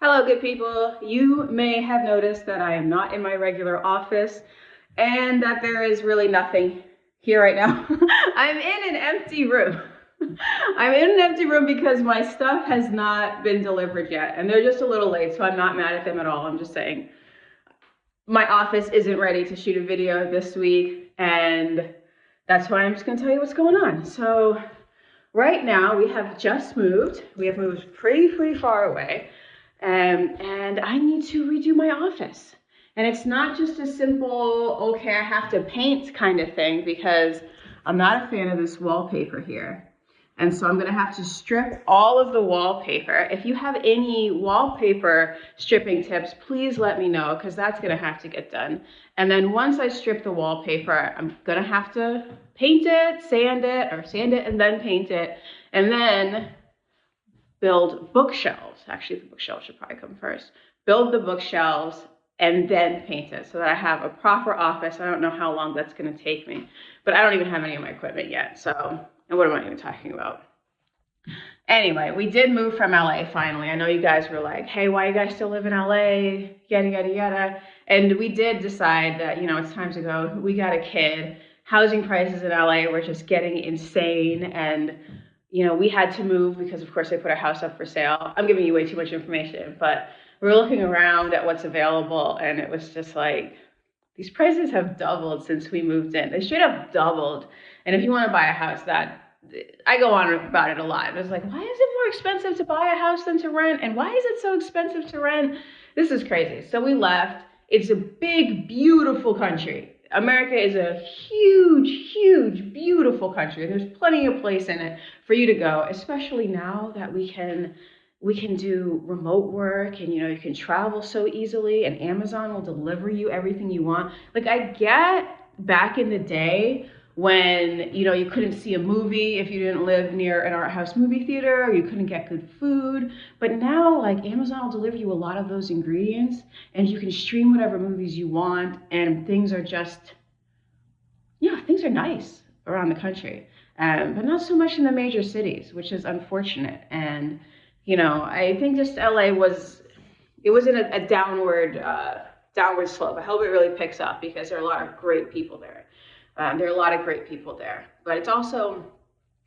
Hello, good people. You may have noticed that I am not in my regular office and that there is really nothing here right now. I'm in an empty room. I'm in an empty room because my stuff has not been delivered yet and they're just a little late, so I'm not mad at them at all. I'm just saying my office isn't ready to shoot a video this week, and that's why I'm just gonna tell you what's going on. So right now we have just moved. We have moved pretty far away. And I need to redo my office. And it's not just a simple, okay, I have to paint kind of thing, because I'm not a fan of this wallpaper here. And so I'm gonna have to strip all of the wallpaper. If you have any wallpaper stripping tips, please let me know, because that's gonna have to get done. And then once I strip the wallpaper, I'm gonna have to paint it, sand it, and then paint it. And then build bookshelves. Actually, the bookshelves should probably come first. Build the bookshelves and then paint it so that I have a proper office. I don't know how long that's going to take me, but I don't even have any of my equipment yet. So, and what am I even talking about? Anyway, we did move from LA finally. I know you guys were like, hey, why you guys still live in LA? Yada, yada, yada. And we did decide that, you know, it's time to go. We got a kid. Housing prices in LA were just getting insane, and you know, we had to move because, of course, they put our house up for sale. I'm giving you way too much information, but we were looking around at what's available, and it was just like, these prices have doubled since we moved in. They should have doubled. And if you want to buy a house, I go on about it a lot. It's like, why is it more expensive to buy a house than to rent? And why is it so expensive to rent? This is crazy. So we left. It's a big, beautiful country. America is a huge, beautiful country. There's plenty of place in it for you to go, especially now that we can do remote work, and you know, you can travel so easily, and Amazon will deliver you everything you want. Like, I get back in the day when, you know, you couldn't see a movie if you didn't live near an art house movie theater, or you couldn't get good food. But now, like, Amazon will deliver you a lot of those ingredients, and you can stream whatever movies you want, and things are just, yeah, things are nice around the country. But not so much in the major cities, which is unfortunate. And, you know, I think just LA was in a downward slope. I hope it really picks up, because there are a lot of great people there. There are a lot of great people there, but it's also,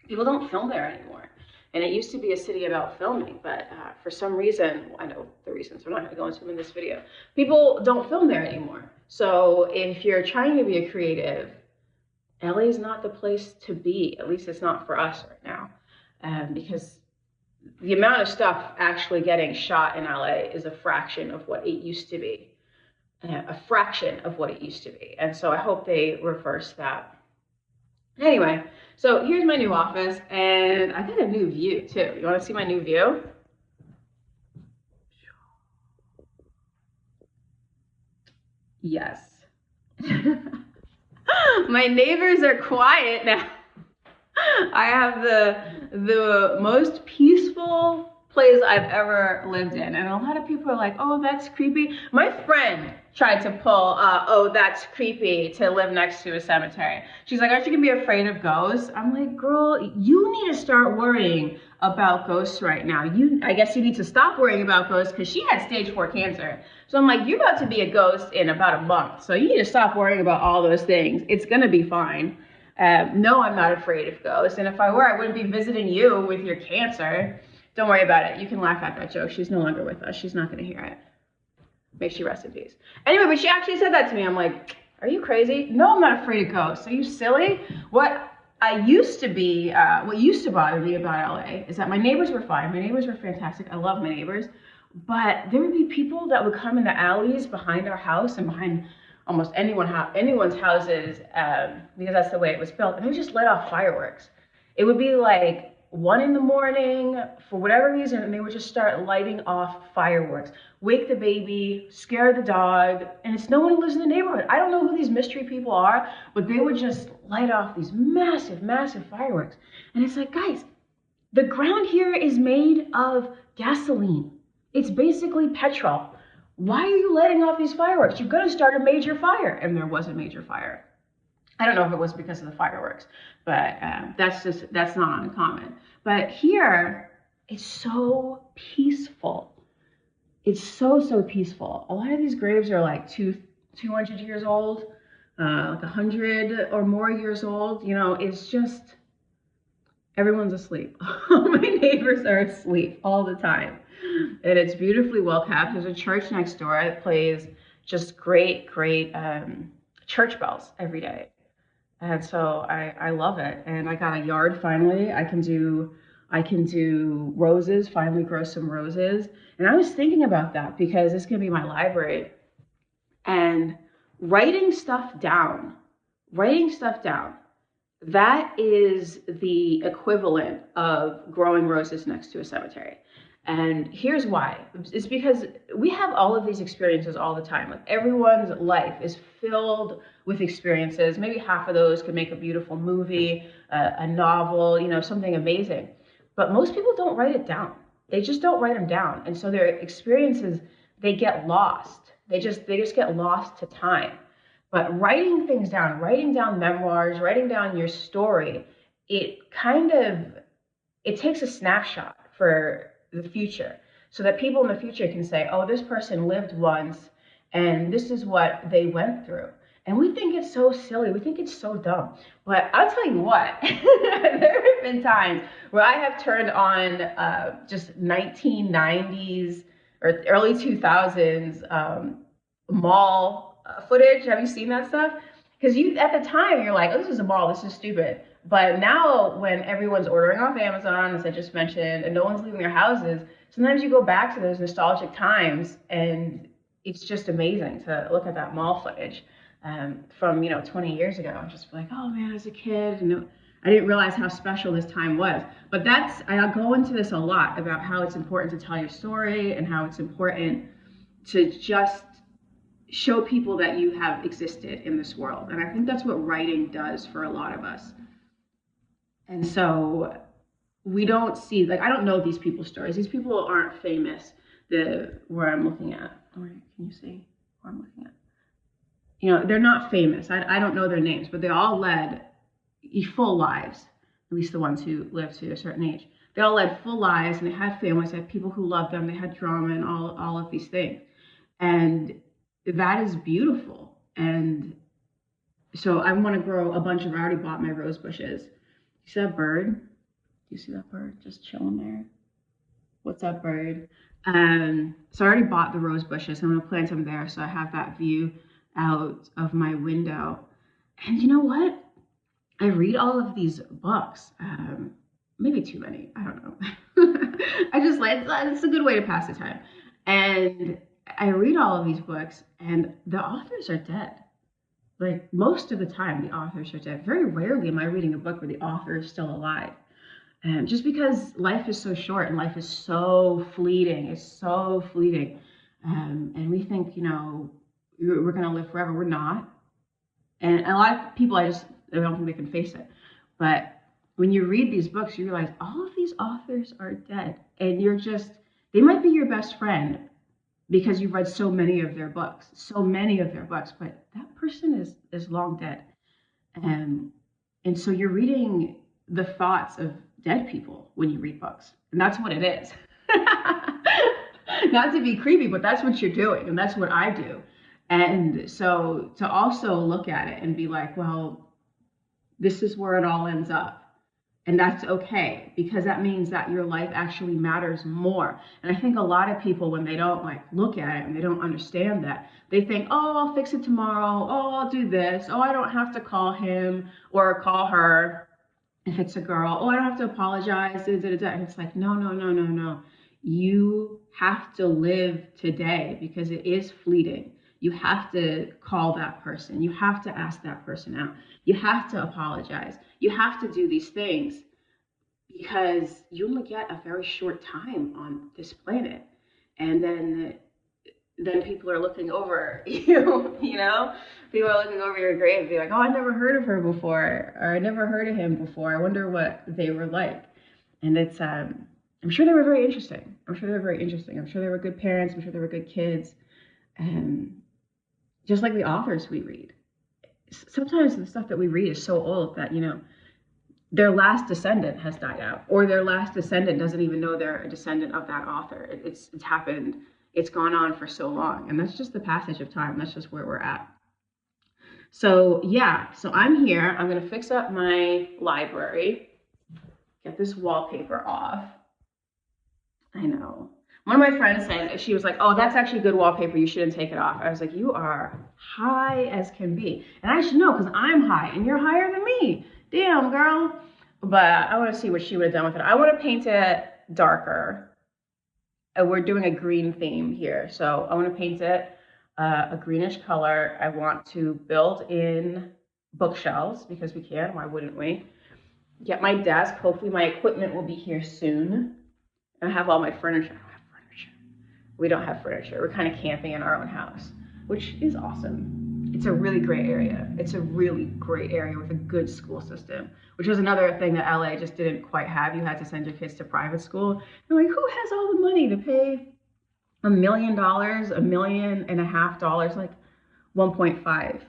people don't film there anymore. And it used to be a city about filming, but for some reason, I know the reasons, I'm not going to go into them in this video, people don't film there anymore. So if you're trying to be a creative, LA is not the place to be. At least it's not for us right now, because the amount of stuff actually getting shot in LA is a fraction of what it used to be. A fraction of what it used to be. And so I hope they reverse that. Anyway, so here's my new office, and I got a new view too. You want to see my new view? Yes. My neighbors are quiet now. I have the most peaceful place I've ever lived in, and a lot of people are like, oh, that's creepy. My friend tried to pull oh, that's creepy to live next to a cemetery. She's like, aren't you gonna be afraid of ghosts? I'm like, girl, you need to start worrying about ghosts right now. I guess you need to stop worrying about ghosts, because she had stage 4 cancer. So I'm like, you're about to be a ghost in about a month, so you need to stop worrying about all those things. It's gonna be fine. No, I'm not afraid of ghosts, and if I were, I wouldn't be visiting you with your cancer. Don't worry about it. You can laugh at that joke. She's no longer with us. She's not going to hear it. May she rest in peace. Anyway, but she actually said that to me. I'm like, are you crazy? No, I'm not afraid of ghosts. Are you silly? What used to bother me about LA is that my neighbors were fine. My neighbors were fantastic. I love my neighbors. But there would be people that would come in the alleys behind our house and behind almost anyone's houses, because that's the way it was built. And they would just let off fireworks. It would be like 1 in the morning, for whatever reason, and they would just start lighting off fireworks. Wake the baby, scare the dog, and it's no one who lives in the neighborhood. I don't know who these mystery people are, but they would just light off these massive fireworks. And it's like, guys, the ground here is made of gasoline. It's basically petrol. Why are you letting off these fireworks? You're gonna start a major fire. And there was a major fire. I don't know if it was because of the fireworks, but that's not uncommon. But here, it's so peaceful. it's so, so peaceful. A lot of these graves are like 200 years old, like 100 or more years old. You know, it's just, everyone's asleep. My neighbors are asleep all the time. And it's beautifully well kept. There's a church next door that plays just great, great church bells every day. And so I love it. And I got a yard finally. I can do roses, finally grow some roses. And I was thinking about that because it's gonna be my library. And writing stuff down, writing stuff down, that is the equivalent of growing roses next to a cemetery. And here's why. It's because we have all of these experiences all the time. Like everyone's life is filled with experiences. Maybe half of those could make a beautiful movie, a novel, you know, something amazing. But most people don't write it down. They just don't write them down. And so their experiences, they get lost. They just get lost to time. But writing things down, writing down memoirs, writing down your story, it kind of it takes a snapshot for the future so that people in the future can say, oh, this person lived once and this is what they went through. And we think it's so silly. We think it's so dumb. But I'll tell you what, there have been times where I have turned on just 1990s or early 2000s mall footage. Have you seen that stuff? Because you at the time you're like, oh, this is a mall, this is stupid. But now when everyone's ordering off Amazon, as I just mentioned, and no one's leaving their houses, sometimes you go back to those nostalgic times, and it's just amazing to look at that mall footage from 20 years ago. I'm just like, oh man, as a kid, I didn't realize how special this time was. But I'll go into this a lot about how it's important to tell your story and how it's important to just show people that you have existed in this world. And I think that's what writing does for a lot of us. And so we don't see, like, I don't know these people's stories. These people aren't famous, where I'm looking at. Or can you see where I'm looking at? They're not famous. I don't know their names, but they all led full lives, at least the ones who lived to a certain age. They all led full lives, and they had families, they had people who loved them, they had drama and all of these things. And that is beautiful. And so I want to grow a bunch of, I already bought my rose bushes. You see that bird? Do you see that bird just chilling there? What's up, bird? So I already bought the rose bushes. I'm going to plant them there so I have that view out of my window. And you know what? I read all of these books. Maybe too many. I don't know. I just like, it's a good way to pass the time. And I read all of these books and the authors are dead. Like most of the time, the authors are dead. Very rarely am I reading a book where the author is still alive. Just because life is so short and life is so fleeting. It's so fleeting. And we think, we're going to live forever. We're not. And a lot of people, I don't think they can face it. But when you read these books, you realize all of these authors are dead. And they might be your best friend because you've read so many of their books, but that person is long dead. And so you're reading the thoughts of dead people when you read books. And that's what it is. Not to be creepy, but that's what you're doing. And that's what I do. And so to also look at it and be like, well, this is where it all ends up. And that's okay, because that means that your life actually matters more. And I think a lot of people, when they don't look at it and they don't understand that, they think, oh, I'll fix it tomorrow. Oh, I'll do this. Oh, I don't have to call him or call her if it's a girl. Oh, I don't have to apologize. And it's like, no. You have to live today because it is fleeting. You have to call that person. You have to ask that person out. You have to apologize. You have to do these things because you only get a very short time on this planet. And then people are looking over you, People are looking over your grave and be like, oh, I never heard of her before, or I never heard of him before. I wonder what they were like. And it's, I'm sure they were very interesting. I'm sure they were good parents. I'm sure they were good kids. And just like the authors we read. Sometimes the stuff that we read is so old that, their last descendant has died out, or their last descendant doesn't even know they're a descendant of that author. It's happened, it's gone on for so long. And that's just the passage of time. That's just where we're at. So yeah, so I'm here. I'm gonna fix up my library, get this wallpaper off. I know. One of my friends said, she was like, oh, that's actually good wallpaper. You shouldn't take it off. I was like, you are high as can be. And I should know because I'm high and you're higher than me. Damn, girl. But I want to see what she would have done with it. I want to paint it darker. We're doing a green theme here. So I want to paint it a greenish color. I want to build in bookshelves because we can. Why wouldn't we? Get my desk. Hopefully my equipment will be here soon. I have all my furniture. I don't have furniture. We don't have furniture. We're kind of camping in our own house, which is awesome. It's a really great area. It's a really great area with a good school system, which was another thing that LA just didn't quite have. You had to send your kids to private school. You're like, who has all the money to pay $1 million, $1.5 million, like 1.5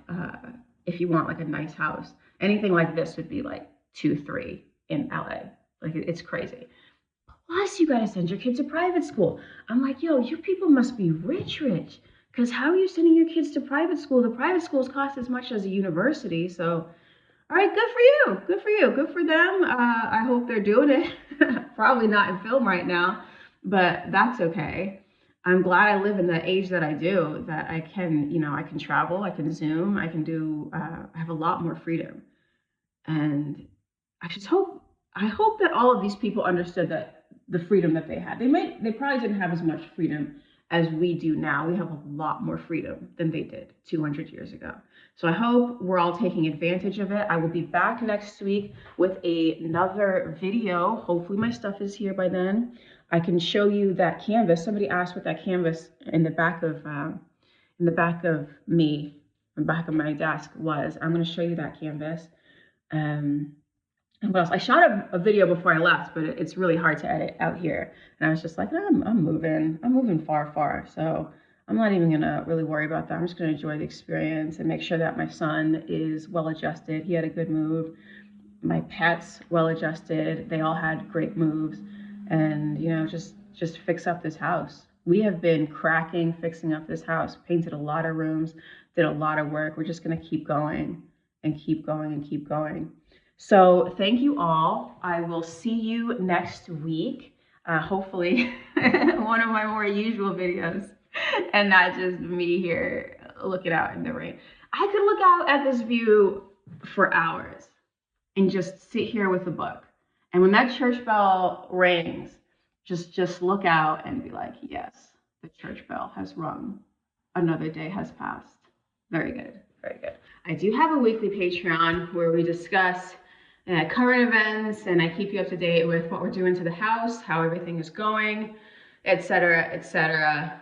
if you want like a nice house. Anything like this would be like 2, 3 in LA. Like it's crazy. Plus, you got to send your kids to private school. I'm like, yo, you people must be rich. Because how are you sending your kids to private school? The private schools cost as much as a university. So, all right, good for you. Good for you. Good for them. I hope they're doing it. Probably not in film right now, but that's okay. I'm glad I live in the age that I do, that I can, I can travel, I can Zoom, I can do, I have a lot more freedom. And I hope that all of these people understood that the freedom that they had. They probably didn't have as much freedom as we do now. We have a lot more freedom than they did 200 years ago. So I hope we're all taking advantage of it. I will be back next week with another video. Hopefully my stuff is here by then. I can show you that canvas. Somebody asked what that canvas in the back of my desk was. I'm going to show you that canvas. And what else? I shot a video before I left, but it's really hard to edit out here. And I was just like, I'm moving far. So I'm not even gonna really worry about that. I'm just gonna enjoy the experience and make sure that my son is well adjusted. He had a good move. My pets well adjusted. They all had great moves. And just fix up this house. We have been fixing up this house, painted a lot of rooms, did a lot of work. We're just gonna keep going and keep going and keep going. So thank you all. I will see you next week. Hopefully one of my more usual videos and not just me here looking out in the rain. I could look out at this view for hours and just sit here with a book. And when that church bell rings, just look out and be like, yes, the church bell has rung. Another day has passed. Very good, very good. I do have a weekly Patreon where we discuss current events, and I keep you up to date with what we're doing to the house, how everything is going, etc., etc.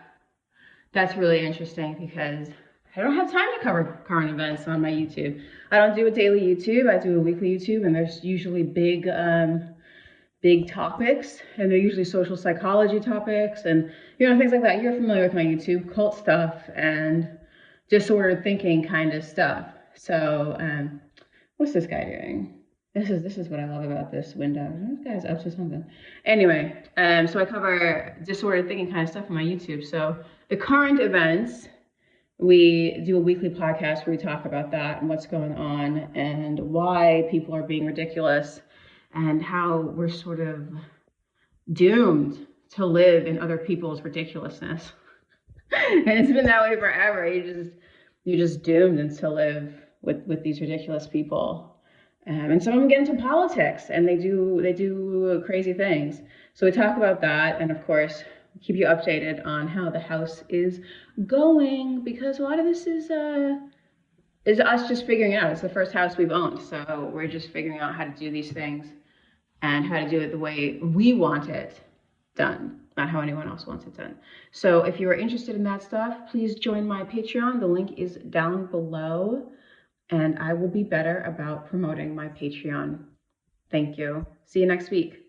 That's really interesting because I don't have time to cover current events on my YouTube. I don't do a daily YouTube, I do a weekly YouTube, and there's usually big topics, and they're usually social psychology topics and things like that. You're familiar with my YouTube, cult stuff and disordered thinking kind of stuff. So what's this guy doing? This is what I love about this window. This guy's up to something. Anyway, so I cover disordered thinking kind of stuff on my YouTube. So the current events, we do a weekly podcast where we talk about that and what's going on and why people are being ridiculous and how we're sort of doomed to live in other people's ridiculousness. And it's been that way forever. You're just doomed to live with these ridiculous people. And some of them get into politics and they do crazy things. So we talk about that, and of course keep you updated on how the house is going, because a lot of this is us just figuring it out. It's the first house we've owned, so we're just figuring out how to do these things and how to do it the way we want it done, not how anyone else wants it done. So if you are interested in that stuff, please join my Patreon. The link is down below. And I will be better about promoting my Patreon. Thank you. See you next week.